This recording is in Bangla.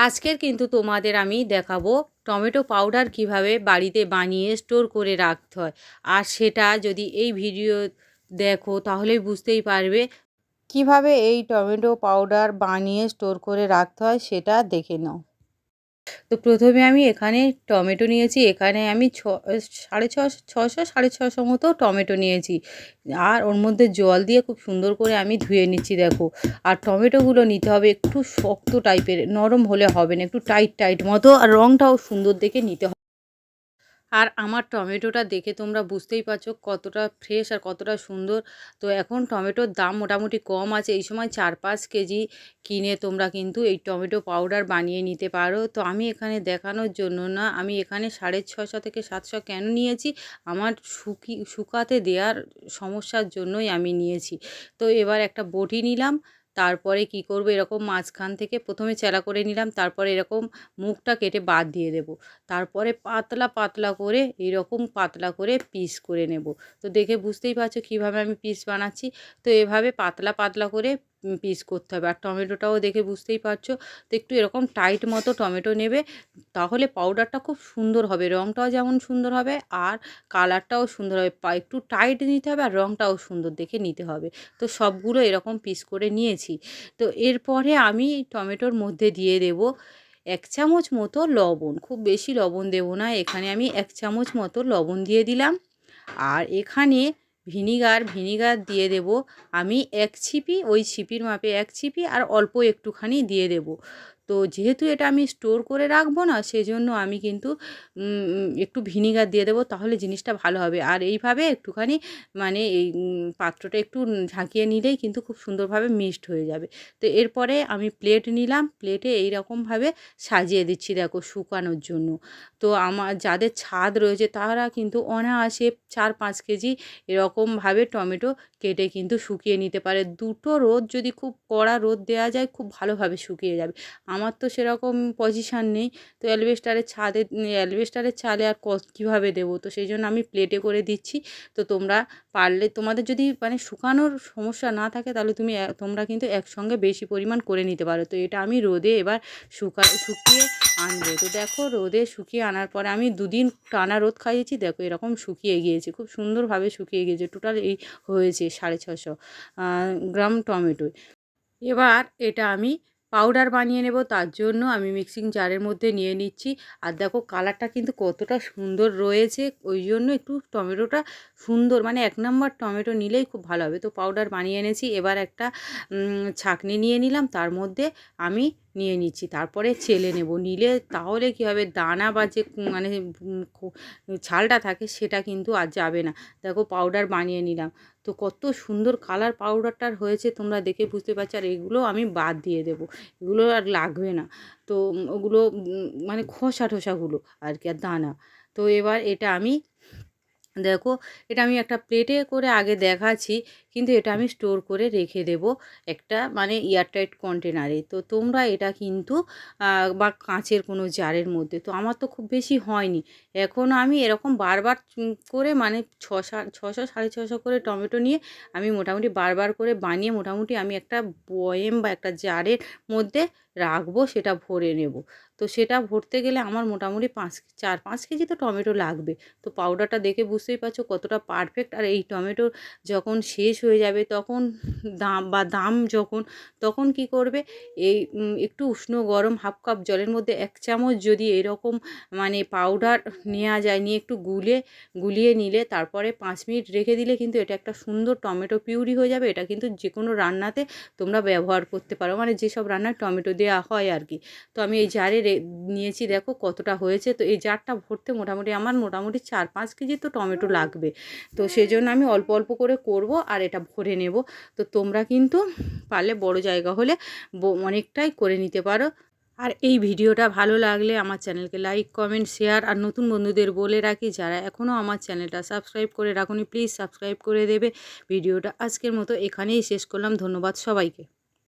আজকের কিন্তু তোমাদের আমি দেখাবো টমেটো পাউডার কিভাবে বাড়িতে বানিয়ে স্টোর করে রাখতে হয়। আর সেটা যদি এই ভিডিও দেখো তাহলেই বুঝতেই পারবে কিভাবে এই টমেটো পাউডার বানিয়ে স্টোর করে রাখতে হয়, সেটা দেখে নাও। তো প্রথমে আমি এখানে টমেটো নিয়েছি। এখানে আমি সাড়ে ছশো মতো টমেটো নিয়েছি। আর ওর মধ্যে জল দিয়ে খুব সুন্দর করে আমি ধুয়ে নিচ্ছি, দেখো। আর টমেটোগুলো নিতে হবে একটু শক্ত টাইপের, নরম হলে হবে না, একটু টাইট টাইট মতো। আর রঙটাও সুন্দর দেখে নিতে হবে। আর আমার টমেটোটা দেখে তোমরা বুঝতেই পারছো কতটা ফ্রেশ আর কতটা সুন্দর। তো এখন টমেটোর দাম মোটামুটি কম আছে। এই সময় 4-5 কেজি কিনে তোমরা কিন্তু এই টমেটো পাউডার বানিয়ে নিতে পারো। তো আমি এখানে দেখানোর জন্য না, আমি এখানে 650 থেকে 700 কেন নিয়েছি, আমার শুকাতে দেওয়ার সমস্যার জন্যই আমি নিয়েছি। তো এবার একটা বটি নিলাম। তারপরে কি করব, এরকম মাঝখান থেকে প্রথমে চ্যালা করে নিলাম, তারপরে এরকম মুখটা কেটে বাদ দিয়ে দেবো। তারপরে পাতলা পাতলা করে এইরকম পাতলা করে পিস করে নেব। তো দেখে বুঝতেই পারছো কীভাবে আমি পিস বানাচ্ছি। তো এভাবে পাতলা পাতলা করে পিস করতে হবে। আর টমেটোটাও দেখে বুঝতেই পারছো। তো একটু এরকম টাইট মতো টমেটো নেবে, তাহলে পাউডারটা খুব সুন্দর হবে, রঙটাও যেমন সুন্দর হবে আর কালারটাও সুন্দর হবে। একটু টাইট নিতে হবে আর রঙটাও সুন্দর দেখে নিতে হবে। তো সবগুলো এরকম পিস করে নিয়েছি। তো এরপরে আমি টমেটোর মধ্যে দিয়ে দেবো 1 চামচ মতো লবণ। খুব বেশি লবণ দেব না, এখানে আমি 1 চামচ মতো লবণ দিয়ে দিলাম। আর এখানে ভিনিগার দিয়ে দেব আমি 1 ছিপি, ওই ছিপির মাপে 1 ছিপি, আর অল্প একটুখানি দিয়ে দেব। তো যেহেতু এটা আমি স্টোর করে রাখবো না, সেজন্য আমি কিন্তু একটু ভিনিগার দিয়ে দেবো, তাহলে জিনিসটা ভালো হবে। আর এইভাবে একটুখানি মানে এই পাত্রটা একটু ঝাঁকিয়ে নিলেই কিন্তু খুব সুন্দরভাবে মিক্সড হয়ে যাবে। তো এরপরে আমি প্লেট নিলাম, প্লেটে এইরকমভাবে সাজিয়ে দিচ্ছি, দেখো, শুকানোর জন্য। তো আমার যাদের ছাদ রয়েছে তারা কিন্তু অনায়াসে 4-5 কেজি এরকমভাবে টমেটো কেটে কিন্তু শুকিয়ে নিতে পারে। দুটো রোদ যদি খুব কড়া রোদ দেওয়া যায়, খুব ভালোভাবে শুকিয়ে যাবে। আমার তো সেরকম পজিশান নেই। তো অ্যালবেস্টারের চালে আর কীভাবে দেবো, তো সেই জন্য আমি প্লেটে করে দিচ্ছি। তো তোমরা পারলে, তোমাদের যদি মানে শুকানোর সমস্যা না থাকে, তাহলে তোমরা কিন্তু একসঙ্গে বেশি পরিমাণ করে নিতে পারো। তো এটা আমি রোদে এবার শুকিয়ে আনবো। তো দেখো, রোদে শুকিয়ে আনার পরে আমি 2 দিন টানা রোদ খাইয়েছি, দেখো এরকম শুকিয়ে গিয়েছে, খুব সুন্দরভাবে শুকিয়ে গিয়েছে। টোটাল এই হয়েছে 650 গ্রাম টমেটো। এবার এটা আমি পাউডার বানিয়ে নেব, তার জন্য আমি মিক্সিং জারের মধ্যে নিয়ে নিচ্ছি। আর দেখো কালারটা কিন্তু কতটা সুন্দর রয়েছে, ওই জন্য একটু টমেটোটা সুন্দর, মানে 1 নম্বর টমেটো নিলেই খুব ভালো হবে। তো পাউডার বানিয়ে এনেছি। এবার একটা ছাঁকনি নিয়ে নিলাম, তার মধ্যে আমি নিয়ে নিচ্ছি, তারপরে চেলে নেব। নিলে তাহলে কী হবে, দানা বা যে মানে ছালটা থাকে সেটা কিন্তু আর যাবে না। দেখো পাউডার বানিয়ে নিলাম। তো কত সুন্দর কালার পাউডারটার হয়েছে, তোমরা দেখে বুঝতে পারছো। আর এগুলো আমি বাদ দিয়ে দেবো, এগুলো আর লাগবে না। তো ওগুলো মানে খোসা টোসাগুলো আর কি, আর দানা। তো এবার এটা আমি, দেখো, এটা আমি একটা প্লেটে করে আগে দেখাচ্ছি, কিন্তু এটা আমি স্টোর করে রেখে দেব একটা মানে এয়ারটাইট কন্টেনারে। তো তোমরা এটা কিন্তু বা কাঁচের কোনো জারের মধ্যে। তো আমার তো খুব বেশি হয়নি, এখন আমি এরকম বারবার করে মানে 600 650 করে টমেটো নিয়ে আমি মোটামুটি বারবার করে বানিয়ে মোটামুটি আমি একটা বয়েম বা একটা জারের মধ্যে রাখবো, সেটা ভরে নেব। তো সেটা ভরতে গেলে আমার মোটামুটি 4-5 কেজি তো টমেটো লাগবে। তো পাউডারটা দেখে বুঝতেই পারছো কতটা পারফেক্ট। আর এই টমেটো যখন শেষ হয়ে যাবে, তখন দাম যখন, তখন কি করবে, এই একটু উষ্ণ গরম 1/2 কাপ জলের মধ্যে 1 চামচ যদি এরকম মানে পাউডার নেওয়া যায়, নিয়ে একটু গুলিয়ে নিলে তারপরে 5 মিনিট রেখে দিলে কিন্তু এটা একটা সুন্দর টমেটো পিউরি হয়ে যাবে। এটা কিন্তু যে কোনো রান্নাতে তোমরা ব্যবহার করতে পারো, মানে যেসব রান্নায় টমেটো দেওয়া হয় আর কি। তো আমি এই জারে নিয়েছি, দেখো কতটা হয়েছে। তো এই জারটা ভরতে আমার মোটামুটি 4-5 কেজি তো টমেটো লাগবে। তো সেই জন্য আমি অল্প অল্প করে করব আর এটা ভরে নেব। তো তোমরা কিন্তু পারলে বড় জায়গা হলে অনেকটাই করে নিতে পারো। আর এই ভিডিওটা ভালো লাগলে আমার চ্যানেলকে লাইক, কমেন্ট, শেয়ার, আর নতুন বন্ধুদের বলে রাখি, যারা এখনও আমার চ্যানেলটা সাবস্ক্রাইব করে রাখুনি, প্লিজ সাবস্ক্রাইব করে দেবে। ভিডিওটা আজকের মতো এখানেই শেষ করলাম। ধন্যবাদ সবাইকে।